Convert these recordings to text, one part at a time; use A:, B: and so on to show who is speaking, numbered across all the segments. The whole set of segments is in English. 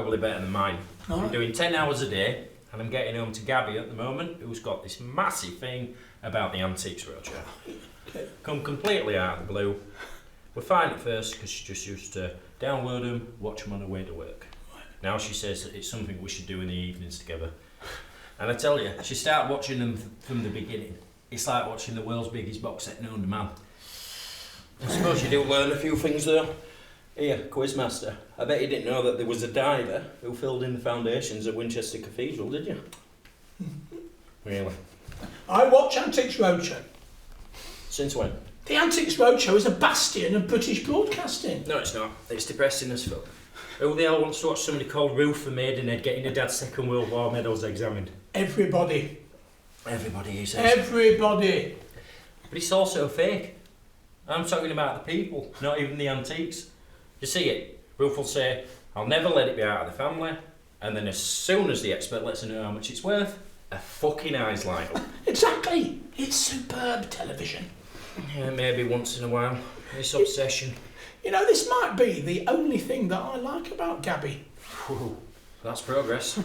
A: probably better than mine.
B: All right.
A: I'm doing 10 hours a day, and I'm getting home to Gabby at the moment, who's got this massive thing about the Antiques Roadshow.
B: Okay.
A: Come completely out of the blue. We're fine at first because she just used to download them, watch them on her way to work. Now she says that it's something we should do in the evenings together. And I tell you, she started watching them from the beginning. It's like watching the world's biggest box set known to man. I suppose you do learn a few things though. Here, Quizmaster, I bet you didn't know that there was a diver who filled in the foundations at Winchester Cathedral, did you? Really?
B: I watch Antiques Roadshow.
A: Since when?
B: The Antiques Roadshow is a bastion of British broadcasting.
A: No, it's not. It's depressing as fuck. Who the hell wants to watch somebody called Ruth and Maidenhead getting her dad's Second World War medals examined?
B: Everybody.
A: Everybody, he says.
B: Everybody.
A: But it's also fake. I'm talking about the people, not even the antiques. You see it? Ruth will say, I'll never let it be out of the family. And then as soon as the expert lets her know how much it's worth, her fucking eyes light up.
B: Exactly. It's superb television.
A: Yeah, maybe once in a while. This obsession.
B: You know, this might be the only thing that I like about Gabby.
A: Whew, that's progress.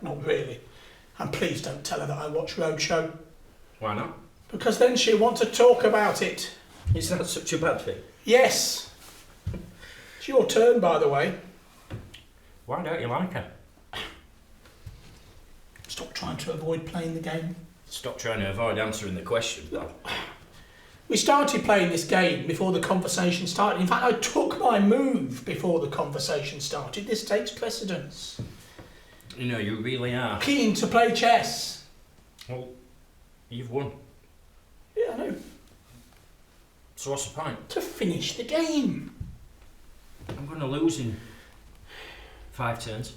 B: Not really. And please don't tell her that I watch Roadshow.
A: Why not?
B: Because then she'll want to talk about it.
A: Is that such a bad thing?
B: Yes. It's your turn, by the way.
A: Why don't you like her?
B: Stop trying to avoid playing the game.
A: Stop trying to avoid answering the question, Bob.
B: We started playing this game before the conversation started. In fact, I took my move before the conversation started. This takes precedence.
A: You know, you really are.
B: Keen to play chess.
A: Well, you've won.
B: Yeah, I know.
A: So what's the point?
B: To finish the game.
A: I'm going to lose in 5 turns.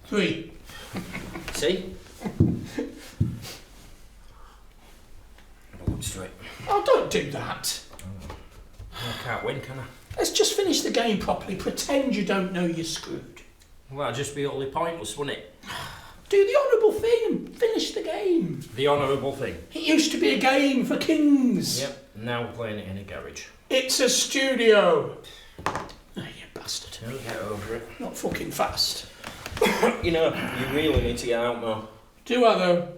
B: 3.
A: See? Look straight.
B: Oh, don't do that.
A: I can't win, can I?
B: Let's just finish the game properly. Pretend you don't know you're screwed.
A: Well, that'd just be utterly pointless, wouldn't it?
B: Do the honourable thing and finish the game.
A: The honourable thing.
B: It used to be a game for kings.
A: Yep, now we're playing it in a garage.
B: It's a studio. Oh, you bastard.
A: Don't get over it.
B: Not fucking fast.
A: You know, you really need to get out more.
B: Do I, though?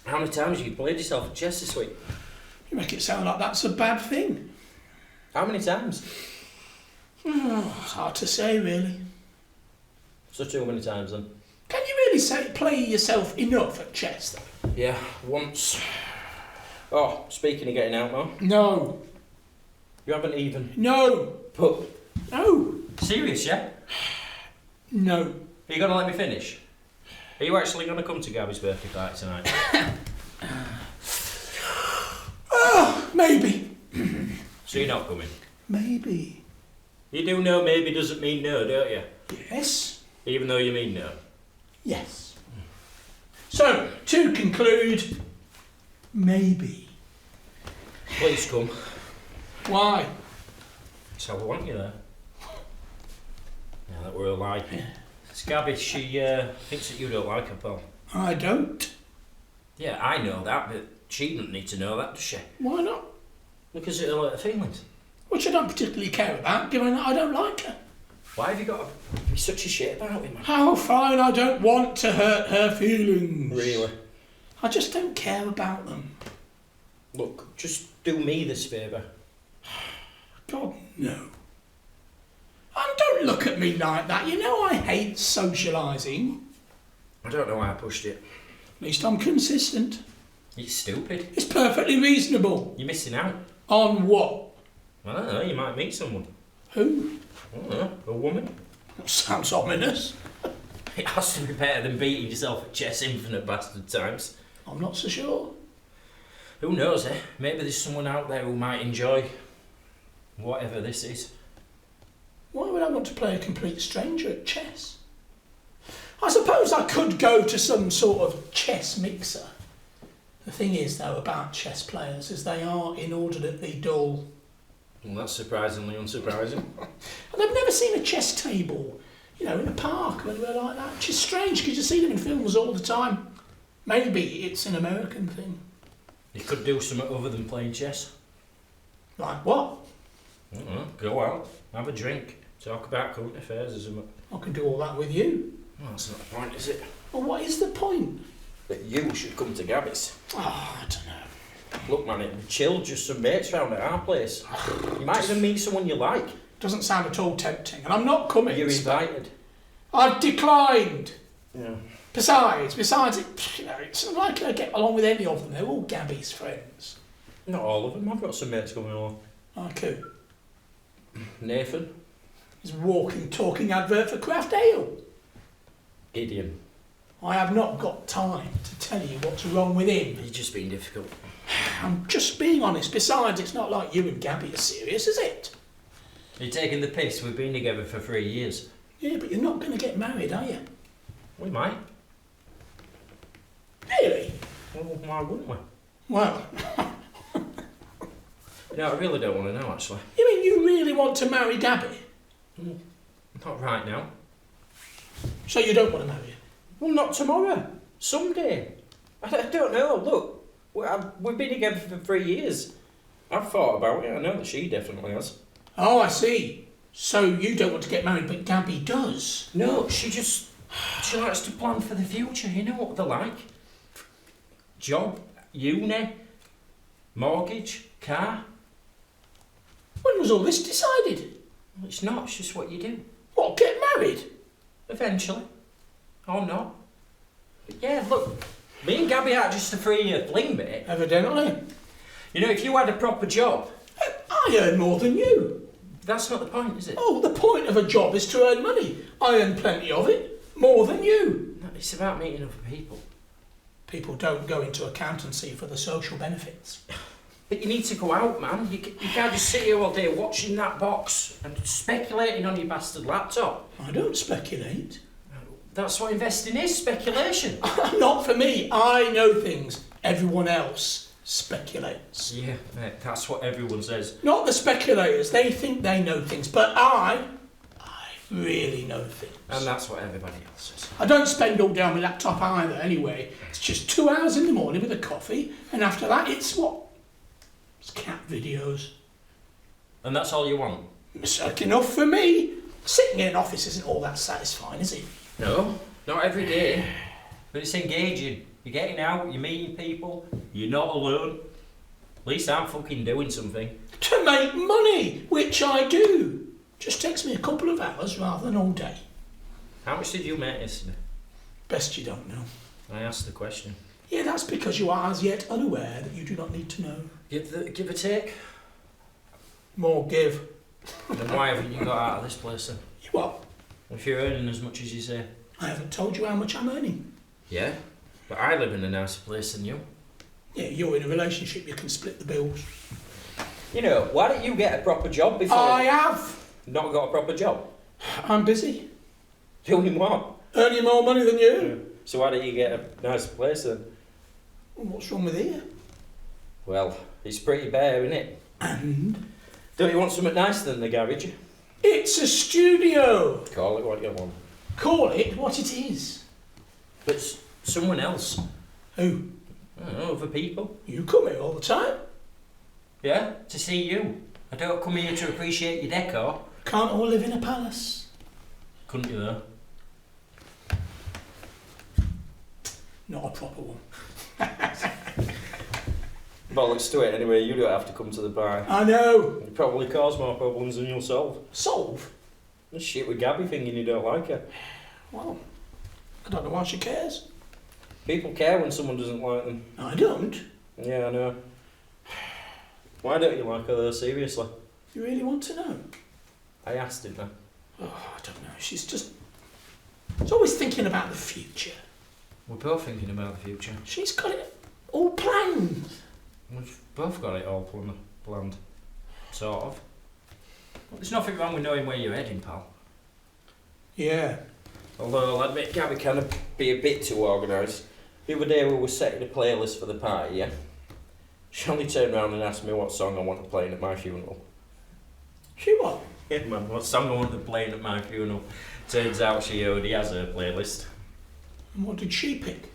A: How many times have you played yourself at chess this week?
B: You make it sound like that's a bad thing.
A: How many times?
B: Oh, it's hard to say, really.
A: So too many times then.
B: Can you really say play yourself enough at chess, though?
A: Yeah, once. Oh, speaking of getting out more,
B: No.
A: you haven't even
B: No.
A: put...
B: No.
A: Serious, yeah?
B: No.
A: Are you going to let me finish? Are you actually going to come to Gabby's birthday party tonight?
B: Oh, maybe.
A: So you're not coming?
B: Maybe.
A: You do know maybe doesn't mean no, don't you?
B: Yes.
A: Even though you mean no.
B: Yes. So, to conclude, maybe.
A: Please come.
B: Why?
A: So I want you there. Now that we're alike. It's Gabby, she thinks that you don't like her, pal.
B: I don't.
A: Yeah, I know that, but she doesn't need to know that, does she?
B: Why not?
A: Because it'll hurt her feelings.
B: Which I don't particularly care about, given that I don't like her.
A: Why have you got to be such a shit about it, man?
B: How fine, I don't want to hurt her feelings.
A: Really?
B: I just don't care about them.
A: Look, just do me this favour.
B: God, no. And don't look at me like that. You know I hate socialising.
A: I don't know why I pushed it.
B: At least I'm consistent.
A: It's stupid.
B: It's perfectly reasonable.
A: You're missing out.
B: On what?
A: I don't know, you might meet someone.
B: Who?
A: I don't know, a woman.
B: That sounds ominous.
A: It has to be better than beating yourself at chess infinite bastard times.
B: I'm not so sure.
A: Who knows, eh? Maybe there's someone out there who might enjoy whatever this is.
B: Why would I want to play a complete stranger at chess? I suppose I could go to some sort of chess mixer. The thing is, though, about chess players is they are inordinately dull.
A: Well, that's surprisingly unsurprising.
B: And I've never seen a chess table, you know, in a park or anywhere like that. Which is strange because you see them in films all the time. Maybe it's an American thing.
A: You could do something other than playing chess.
B: Like what?
A: I don't know, go out, have a drink, Talk about current affairs, isn't it?
B: I can do all that with you.
A: Well, that's not the point, is it?
B: Well, what is the point?
A: That you should come to Gabby's.
B: Oh, I don't know.
A: Look, man, it'd be chill, just some mates round at our place. You might even meet someone you like.
B: Doesn't sound at all tempting, and I'm not coming.
A: You're invited.
B: I've declined.
A: Yeah.
B: Besides, it's unlikely I get along with any of them. They're all Gabby's friends.
A: Not all of them. I've got some mates coming along.
B: Like who?
A: Nathan.
B: He's a walking, talking advert for craft ale.
A: Gideon.
B: I have not got time to tell you what's wrong with him.
A: You're just being difficult.
B: I'm just being honest. Besides, it's not like you and Gabby are serious, is it?
A: You're taking the piss. We've been together for 3 years.
B: Yeah, but you're not going to get married, are you?
A: We might.
B: Really?
A: Well, why wouldn't we?
B: Well,
A: You know, I really don't want to know, actually.
B: you mean you really want to marry Gabby?
A: Not right now.
B: So you don't want to marry her?
A: Well, not tomorrow. Someday. I don't know. Look, we've been together for 3 years. I've thought about it. I know that she definitely has.
B: Oh, I see. So you don't want to get married, but Gabby does?
A: No, she likes to plan for the future. You know what they're like. Job, uni, mortgage, car.
B: When was all this decided?
A: Well, it's not. It's just what you do.
B: What, get married?
A: Eventually. Or not. But yeah, look. Me and Gabby aren't just a 3-year fling, mate.
B: Evidently.
A: You know, if you had a proper job...
B: I earn more than you.
A: That's not the point, is it?
B: Oh, the point of a job is to earn money. I earn plenty of it. More than you.
A: No, it's about meeting other people.
B: People don't go into accountancy for the social benefits.
A: But you need to go out, man. You can't just sit here all day watching that box and speculating on your bastard laptop.
B: I don't speculate.
A: That's what investing is, speculation.
B: Not for me. I know things. Everyone else speculates.
A: Yeah, mate, that's what everyone says.
B: Not the speculators. They think they know things. But I really know things.
A: And that's what everybody else says.
B: I don't spend all day on my laptop either, anyway. It's just 2 hours in the morning with a coffee, and after that, it's what? It's cat videos.
A: And that's all you want?
B: It's enough for me. Sitting in an office isn't all that satisfying, is it?
A: No, not every day. But it's engaging. You're getting out, you're meeting people, you're not alone. At least I'm fucking doing something.
B: To make money, which I do. Just takes me a couple of hours rather than all day.
A: How much did you make yesterday?
B: Best you don't know.
A: I asked the question.
B: Yeah, that's because you are as yet unaware that you do not need to know.
A: Give or take?
B: More give.
A: Then why haven't you got out of this place then?
B: You what?
A: If you're earning as much as you say.
B: I haven't told you how much I'm earning.
A: Yeah, but I live in a nicer place than you.
B: Yeah, you're in a relationship, you can split the bills.
A: You know, why don't you get a proper job before...
B: I have.
A: Not got a proper job?
B: I'm busy.
A: Doing what?
B: Earning more money than you.
A: Yeah. So why don't you get a nicer place then?
B: Well, what's wrong with here?
A: Well, it's pretty bare, isn't it?
B: And?
A: Don't you want something nicer than the garage?
B: It's a studio.
A: Call it what you want.
B: Call it what it is.
A: But someone else.
B: Who?
A: I don't know, other people.
B: You come here all the time.
A: Yeah, to see you. I don't come here to appreciate your decor.
B: Can't all live in a palace.
A: Couldn't you though?
B: Not a proper one.
A: Bollocks to it anyway, you don't have to come to the bar.
B: I know.
A: You probably cause more problems than you'll solve.
B: Solve?
A: The shit with Gabby thinking you don't like her.
B: Well, I don't know why she cares.
A: People care when someone doesn't like them.
B: I don't.
A: Yeah, I know. Why don't you like her though, seriously?
B: You really want to know?
A: I asked, didn't I?
B: Oh, I don't know. She's always thinking about the future.
A: We're both thinking about the future.
B: She's got it all planned.
A: We've both got it all planned. Sort of. Well, there's nothing wrong with knowing where you're heading, pal.
B: Yeah.
A: Although I'll admit Gabby can be a bit too organised. The other day we were setting a playlist for the party, yeah? She only turned around and asked me what song I wanted playing at my funeral.
B: She what?
A: Yeah, man, what song I wanted playing at my funeral. Turns out she already has her playlist.
B: And what did she pick?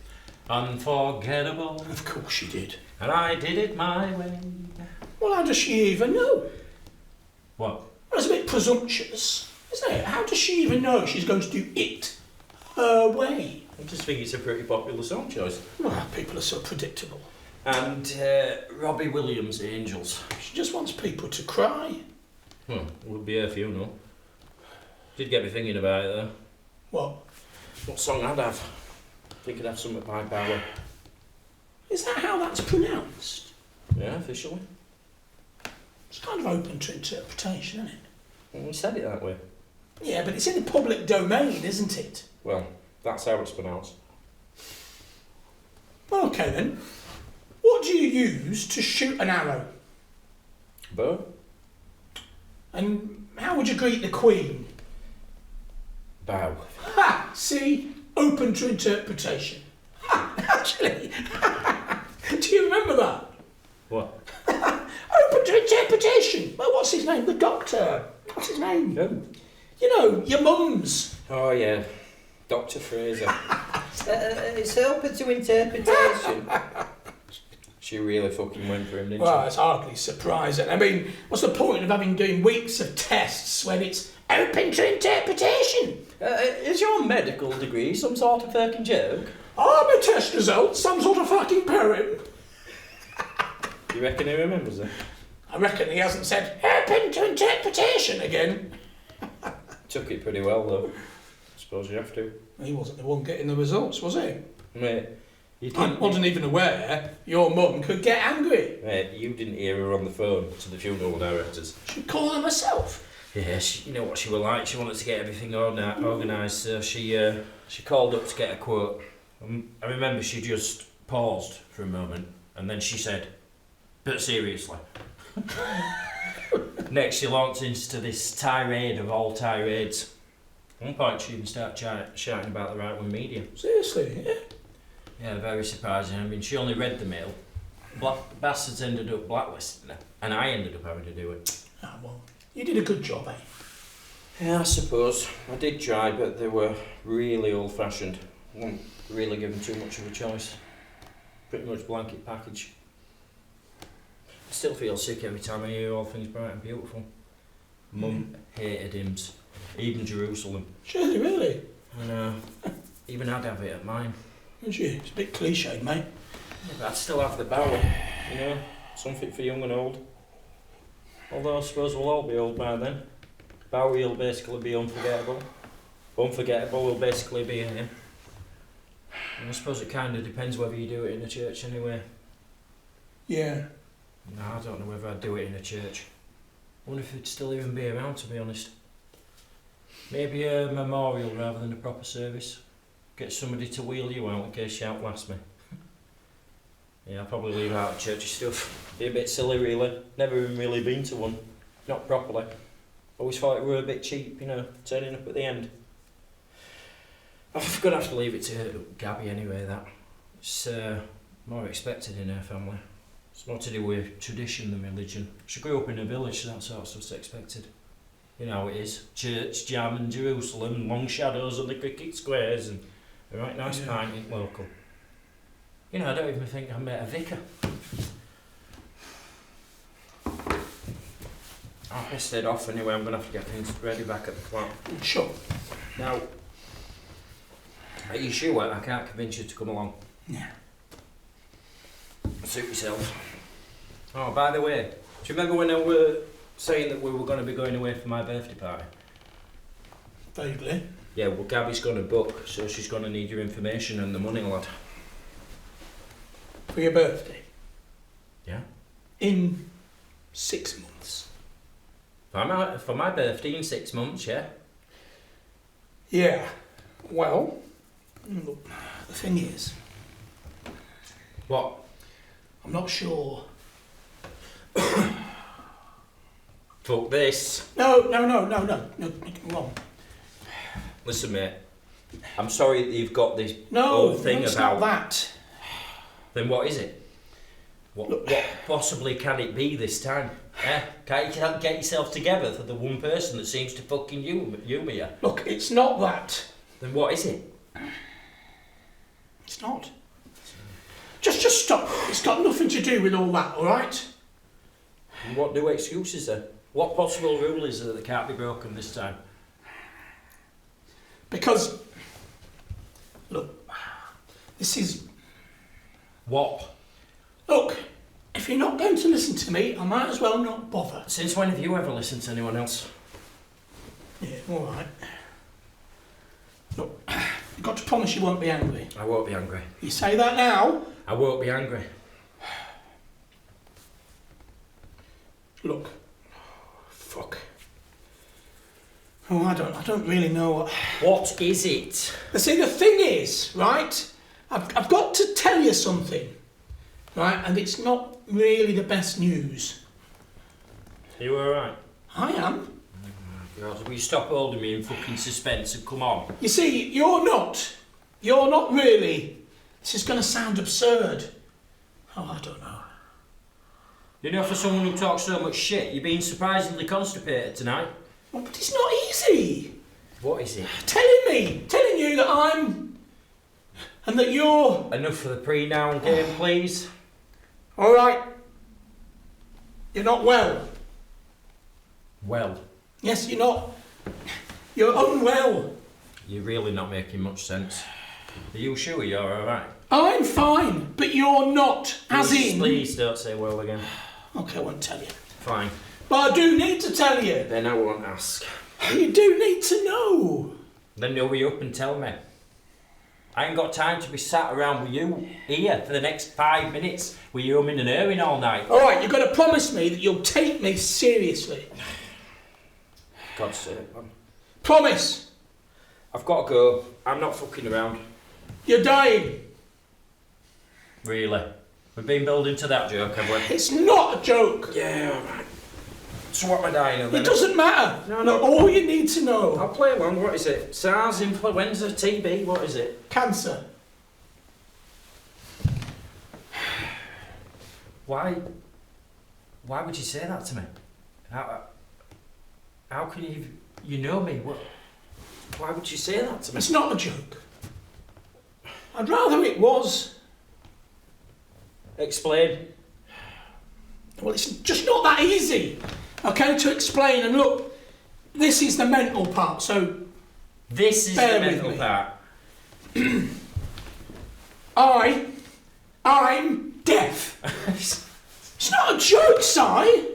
A: Unforgettable.
B: Of course she did.
A: And I did it my way.
B: Well, how does she even know?
A: What?
B: Well, it's a bit presumptuous. Isn't it? How does she even know she's going to do it her way?
A: I just think it's a pretty popular song choice.
B: Well, people are so predictable.
A: And Robbie Williams, Angels.
B: She just wants people to cry.
A: Well, it would be her funeral. Did get me thinking about it though.
B: What
A: song I'd have? I think I'd have something by Power.
B: Is that how that's pronounced?
A: Yeah, officially.
B: It's kind of open to interpretation, isn't it?
A: Well, we said it that way.
B: Yeah, but it's in the public domain, isn't it?
A: Well, that's how it's pronounced.
B: Well, okay then. What do you use to shoot an arrow?
A: Bow?
B: And how would you greet the Queen?
A: Bow.
B: Ha! See? Open to interpretation. Ha! Actually, do you remember that?
A: What?
B: Open to interpretation. Well, what's his name? The Doctor. What's his name?
A: No.
B: You know, your mum's.
A: Oh yeah, Dr. Fraser. It's open to interpretation. She really fucking went for him, didn't
B: Well, it's hardly surprising. I mean, what's the point of having doing weeks of tests when it's open to interpretation?
A: Is your medical degree some sort of fucking joke?
B: Are my test results some sort of fucking poem?
A: You reckon he remembers it?
B: I reckon he hasn't said open to interpretation again.
A: Took it pretty well though. Suppose you have to.
B: He wasn't the one getting the results, was he?
A: Mate,
B: I wasn't even aware your mum could get angry.
A: Mate, you didn't hear her on the phone to the funeral directors.
B: She'd call them herself.
A: Yeah, you know what she was like. She wanted to get everything organised, so she called up to get a quote. I remember she just paused for a moment, and then she said, "But seriously." Next, she launched into this tirade of all tirades. At one point, she even started shouting about the right-wing media.
B: Seriously, yeah.
A: Yeah, very surprising. I mean, she only read the mail. Bastards ended up blacklisting her, and I ended up having to do it.
B: Ah, well, you did a good job, eh?
A: Yeah, I suppose. I did try, but they were really old-fashioned. Weren't really given too much of a choice. Pretty much blanket package. I still feel sick every time I hear All Things Bright and Beautiful. Mum hated hymns. Even Jerusalem.
B: Surely, really?
A: I know. Even I'd have it at mine.
B: Would you? It's a bit cliched, mate.
A: Yeah, but I'd still have the Bower, you know, something for young and old. Although I suppose we'll all be old by then. Bowie will basically be unforgettable. Unforgettable will basically be him. And I suppose it kind of depends whether you do it in a church anyway.
B: Yeah.
A: No, I don't know whether I'd do it in a church. I wonder if it'd still even be around, to be honest. Maybe a memorial rather than a proper service. Get somebody to wheel you out in case you outlast me. Yeah, I'll probably leave out churchy stuff. Be a bit silly, really. Never even really been to one. Not properly. Always thought it were a bit cheap, you know, turning up at the end. I'm going to have to leave it to Gabby anyway, that. It's more expected in her family. It's more to do with tradition than religion. She grew up in a village, so that sort of stuff's expected. You know how it is. Church, jam and Jerusalem, long shadows on the cricket squares and a right nice pint in local. You know, I don't even think I met a vicar. I'll best head off anyway. I'm going to have to get things ready back at the flat.
B: Sure.
A: Now, are you sure I can't convince you to come along?
B: Yeah.
A: Suit yourself. Oh, by the way, do you remember when I were saying that we were going to be going away for my birthday party?
B: Vaguely.
A: Yeah, well, Gabby's going to book, so she's going to need your information and the money, lad.
B: For your birthday?
A: Yeah.
B: In 6 months.
A: For my birthday in 6 months, yeah?
B: Yeah. Well, look, the thing is...
A: What?
B: I'm not sure.
A: Fuck this.
B: No, wrong.
A: Listen, mate. I'm sorry that you've got this
B: No,
A: whole thing
B: it's
A: about...
B: not that.
A: Then what is it? What possibly can it be this time? Can't you get yourself together for the one person that seems to fucking humour you?
B: Look, it's not that.
A: Then what is it?
B: It's not. Just stop. It's got nothing to do with all that, alright?
A: And what do excuses then? What possible rule is there that can't be broken this time?
B: Because, look, this is...
A: What?
B: Look, if you're not going to listen to me, I might as well not bother.
A: Since when have you ever listened to anyone else?
B: Yeah, all right. Look, you've got to promise you won't be angry.
A: I won't be angry.
B: You say that now?
A: I won't be angry.
B: Look. Fuck. Oh, I don't really know what...
A: What is it?
B: See, the thing is, right, I've got to tell you something, right, and it's not really the best news.
A: Are you alright?
B: I am.
A: God, will you stop holding me in fucking suspense and come on?
B: You see, you're not really... This is going to sound absurd. Oh, I don't know.
A: You know, for someone who talks so much shit, you're being surprisingly constipated tonight.
B: Oh, but it's not easy.
A: What is it?
B: Telling you that I'm... And that you're...
A: Enough for the pre-noun game, please.
B: All right. You're not well.
A: Well.
B: Yes, you're not. You're unwell.
A: You're really not making much sense. Are you sure you're alright?
B: I'm fine, but you're not.
A: Please don't say well again.
B: Okay, I won't tell you.
A: Fine.
B: But I do need to tell you.
A: Then I won't ask.
B: You do need to know.
A: Then hurry up and tell me. I ain't got time to be sat around with you here for the next 5 minutes with you umming and erring all night.
B: All right, you've got to promise me that you'll take me seriously.
A: God's sake, man.
B: Promise.
A: I've got to go. I'm not fucking around.
B: You're dying.
A: Really? We've been building to that joke, have we?
B: It's not a joke.
A: Yeah, alright. So what am I dying of then?
B: It doesn't matter.
A: No.
B: Look, all you need to know.
A: I'll play one. What is it? SARS, influenza, TB, what is it?
B: Cancer.
A: Why would you say that to me? How can you know me? Why would you say that to me?
B: It's not a joke. I'd rather it was.
A: Explain.
B: Well, it's just not that easy, okay, to explain. And look, this is the mental part, so
A: This is the
B: bear with
A: mental
B: me.
A: part.
B: I'm deaf. It's not a joke, Si.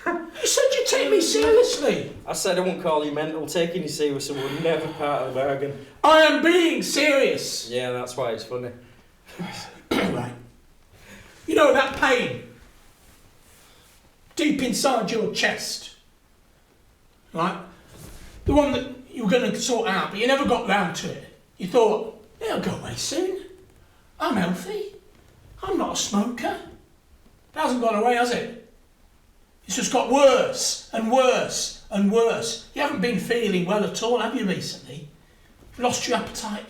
B: You said you'd take me seriously.
A: I said I wouldn't call you mental. Taking you seriously was never part of the bargain.
B: I am being serious.
A: Yeah, that's why it's funny.
B: Right. You know that pain deep inside your chest, right? The one that you were going to sort out, but you never got round to it. You thought, it'll go away soon. I'm healthy. I'm not a smoker. It hasn't gone away, has it? It's just got worse and worse and worse. You haven't been feeling well at all, have you, recently? You've lost your appetite.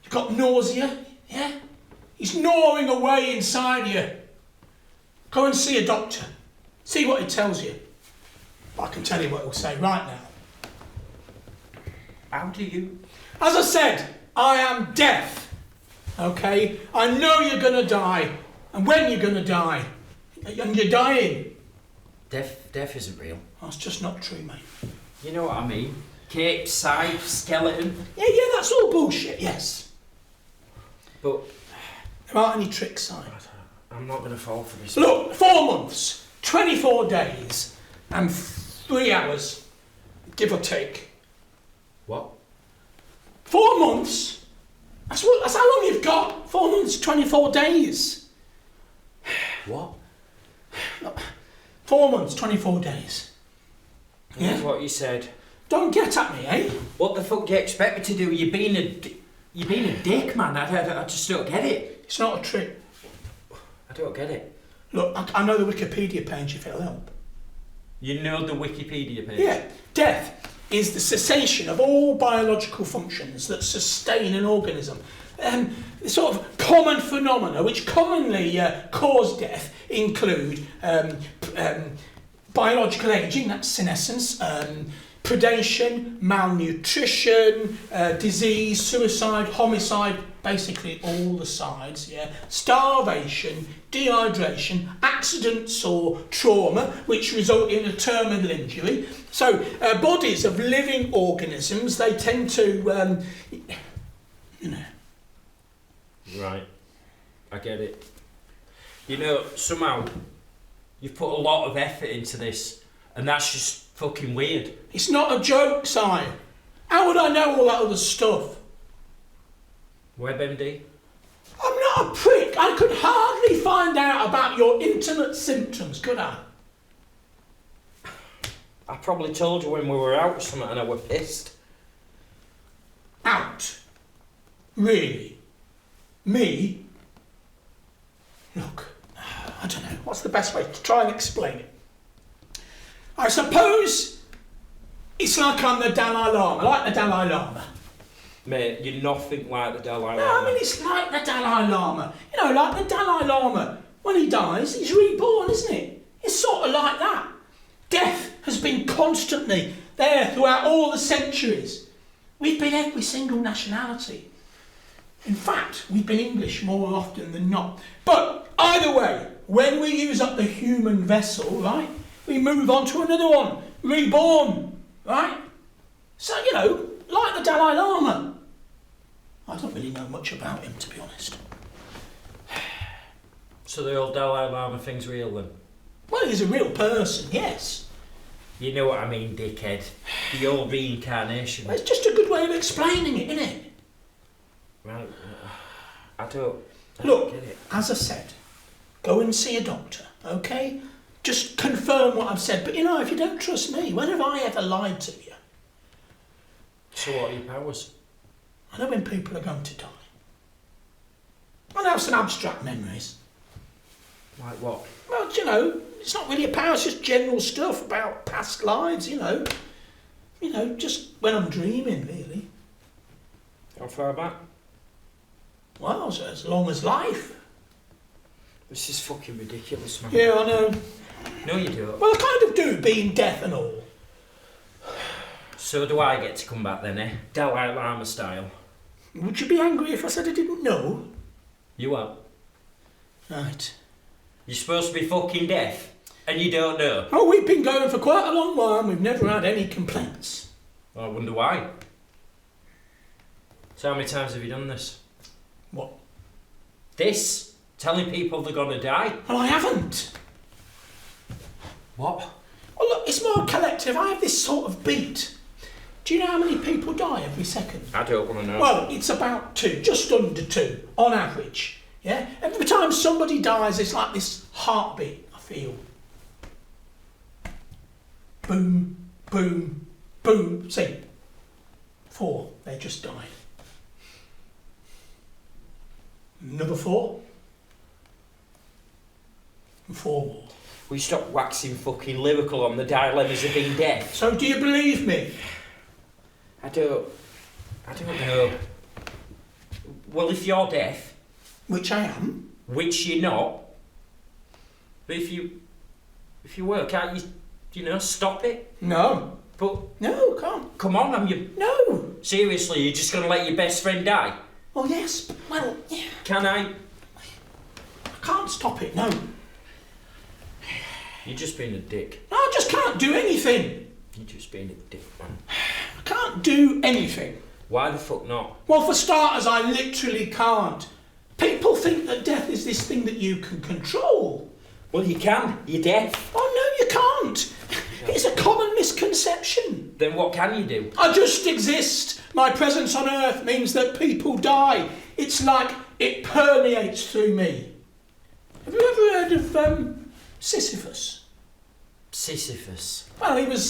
B: You've got nausea, yeah? He's gnawing away inside you. Go and see a doctor. See what he tells you. I can tell you what he'll say right now.
A: How do you?
B: As I said, I am deaf. Okay? I know you're going to die. And when you're going to die. And you're dying.
A: Deaf isn't real.
B: That's just not true, mate.
A: You know what I mean? Cape, scythe, skeleton.
B: Yeah, that's all bullshit, yes.
A: But
B: There aren't any tricks, Si.
A: I'm not going to fall for this.
B: Look, 4 months, 24 days, and 3 hours, give or take.
A: What?
B: 4 months? That's how long you've got. 4 months, 24 days.
A: What?
B: 4 months, 24 days.
A: That's
B: Yeah?
A: what you said.
B: Don't get at me, eh?
A: What the fuck do you expect me to do? You're being a dick, man. I just don't get it.
B: It's not a trick.
A: I don't get it.
B: Look, I know the Wikipedia page if it'll help.
A: You know the Wikipedia page?
B: Yeah, death is the cessation of all biological functions that sustain an organism. The sort of common phenomena which commonly cause death include biological aging, that's senescence, predation, malnutrition, disease, suicide, homicide, basically all the sides, yeah. Starvation, dehydration, accidents or trauma, which result in a terminal injury. So bodies of living organisms, they tend to,
A: Right. I get it. You know, somehow, you've put a lot of effort into this, and that's just fucking weird.
B: It's not a joke, sire. How would I know all that other stuff?
A: WebMD?
B: I'm not a prick. I could hardly find out about your intimate symptoms, could I?
A: I probably told you when we were out or something and I were pissed.
B: Out? Really? Me? Look, I don't know. What's the best way to try and explain it? I suppose it's like I'm the Dalai Lama, like the Dalai Lama.
A: Mate, you're nothing like the Dalai Lama.
B: No, I mean, it's like the Dalai Lama. You know, like the Dalai Lama. When he dies, he's reborn, isn't it? It's sort of like that. Death has been constantly there throughout all the centuries. We've been every single nationality. In fact, we've been English more often than not. But either way, when we use up the human vessel, right, we move on to another one, reborn, right? So, you know, like the Dalai Lama. I don't really know much about him, to be honest.
A: So the old Dalai Lama thing's real then?
B: Well, he's a real person, yes.
A: You know what I mean, dickhead. The old reincarnation.
B: It's just a good way of explaining it, isn't it?
A: Right. I don't
B: Look,
A: get it.
B: as I said, go and see a doctor, okay? Just confirm what I've said. But, you know, if you don't trust me, when have I ever lied to you?
A: So what are your powers?
B: I know when people are going to die. I have some abstract memories.
A: Like what?
B: Well, you know, it's not really a power, it's just general stuff about past lives, you know. You know, just when I'm dreaming, really.
A: How far back?
B: Well, as long as life.
A: This is fucking ridiculous, man.
B: Yeah, I know.
A: No, you don't.
B: Well, I kind of do, being deaf and all.
A: So do I get to come back then, eh? Dalai Lama style.
B: Would you be angry if I said I didn't know?
A: You are.
B: Right.
A: You're supposed to be fucking deaf, and you don't know.
B: Oh, we've been going for quite a long while and we've never had any complaints.
A: I wonder why. So how many times have you done this?
B: What?
A: This? Telling people they're gonna die?
B: Well, I haven't.
A: What?
B: Well, look, it's more collective. I have this sort of beat. Do you know how many people die every second?
A: I don't want to know.
B: Well, it's about 2, just under 2, on average. Yeah? Every time somebody dies, it's like this heartbeat, I feel. Boom, boom, boom. See, 4, they just died. Another 4. And 4 more.
A: Will you stop waxing fucking lyrical on the dilemmas of being deaf?
B: So do you believe me?
A: I don't know. Well, if you're deaf,
B: Which I am.
A: which you're not, but if you were, can't you stop it?
B: No.
A: But
B: No, can't.
A: come on, I'm you.
B: No.
A: Seriously, you're just gonna let your best friend die?
B: Well, yes, but, well, yeah.
A: Can I?
B: I can't stop it, no.
A: You're just being a dick.
B: No, I just can't do anything.
A: You're just being a dick, man.
B: I can't do anything.
A: Why the fuck not?
B: Well, for starters, I literally can't. People think that death is this thing that you can control.
A: Well, you can. You're deaf.
B: Oh, no, you can't. It's a common misconception.
A: Then what can you do?
B: I just exist. My presence on Earth means that people die. It's like it permeates through me. Have you ever heard of Sisyphus?
A: Sisyphus.
B: Well, he was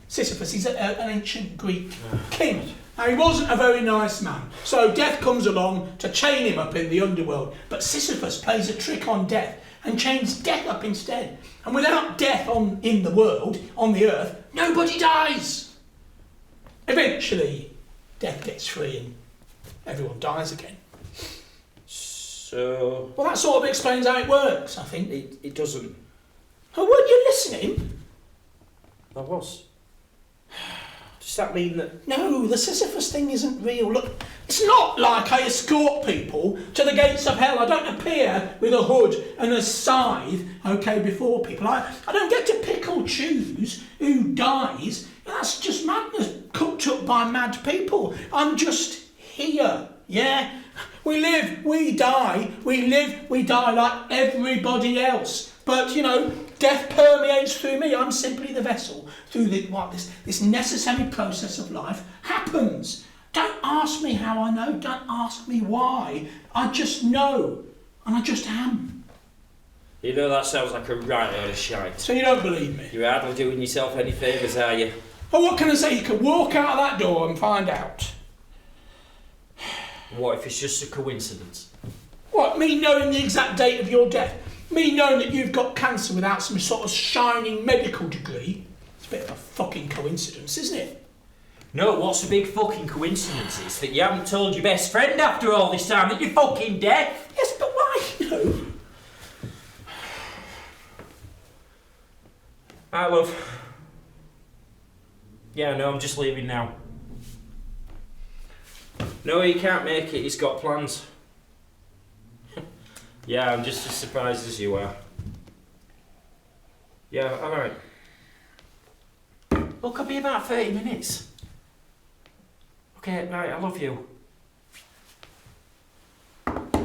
B: Sisyphus. He's an ancient Greek king. Now, he wasn't a very nice man, so death comes along to chain him up in the underworld. But Sisyphus plays a trick on death and chains death up instead. And without death in the world, on the earth, nobody dies. Eventually, death gets free and everyone dies again.
A: So...
B: Well, that sort of explains how it works, I think.
A: It doesn't.
B: Oh, weren't you listening?
A: I was. Just that mean that...
B: No, the Sisyphus thing isn't real. Look, it's not like I escort people to the gates of hell. I don't appear with a hood and a scythe, okay, before people. I don't get to pick or choose who dies. That's just madness, cooked up by mad people. I'm just here, yeah? We live, we die. We live, we die like everybody else. But, you know, death permeates through me. I'm simply the vessel through this necessary process of life happens. Don't ask me how I know. Don't ask me why. I just know. And I just am.
A: You know, that sounds like a right load of shite.
B: So you don't believe me?
A: You're hardly doing yourself any favours, are you?
B: Well, what can I say? You can walk out of that door and find out.
A: What if it's just a coincidence?
B: What, me knowing the exact date of your death? Me knowing that you've got cancer without some sort of shining medical degree? It's a bit of a fucking coincidence, isn't it?
A: No, what's the big fucking coincidence is that you haven't told your best friend after all this time that you're fucking dead.
B: Yes, but why? No.
A: Right, love. Yeah, no, I'm just leaving now. No, he can't make it. He's got plans. Yeah, I'm just as surprised as you are. Yeah, alright. Look, I'll be about 30 minutes. Okay, right, I love you.
B: What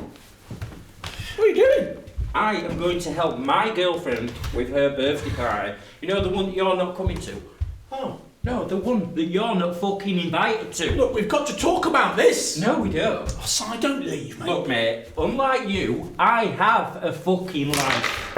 B: are you doing?
A: I am going to help my girlfriend with her birthday party. You know, the one that you're not coming to?
B: Oh.
A: No, the one that you're not fucking invited to.
B: Look, we've got to talk about this.
A: No, we don't.
B: Oh, Si, don't leave, mate.
A: Look, mate, unlike you, I have a fucking life.